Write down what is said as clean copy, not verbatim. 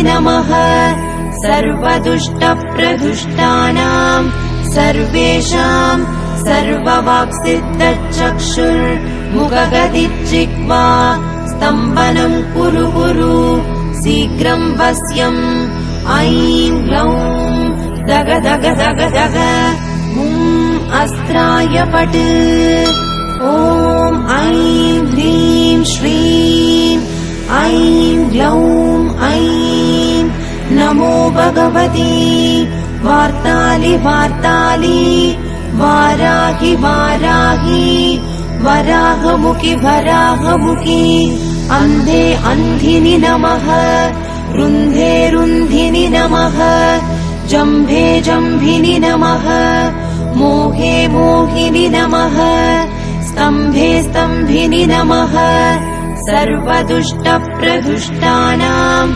नमः सर्वदुष्टप्रदुष्टानां सर्वेषां सर्ववाक्सिद्धचक्षुर्मुखगदिज्जिह्वा स्तम्भनं कुरु कुरु शीघ्रं वश्यम् ऐं ग्लौं दग दग दग दग अस्त्राय पट् ॐ ऐं ह्रीं श्रीं ऐं ग्लौं ऐं नमो भगवती वार्तालि वार्तालि वाराहि वाराहि वराहमुखि वराहमुखि अन्धे अन्धिनि नमः रुन्धे रुन्धिनि नमः जम्भे जम्भिनि नमः मोहे मोहिनि नमः स्तम्भे स्तम्भिनि नमः सर्वदुष्टप्रदुष्टानां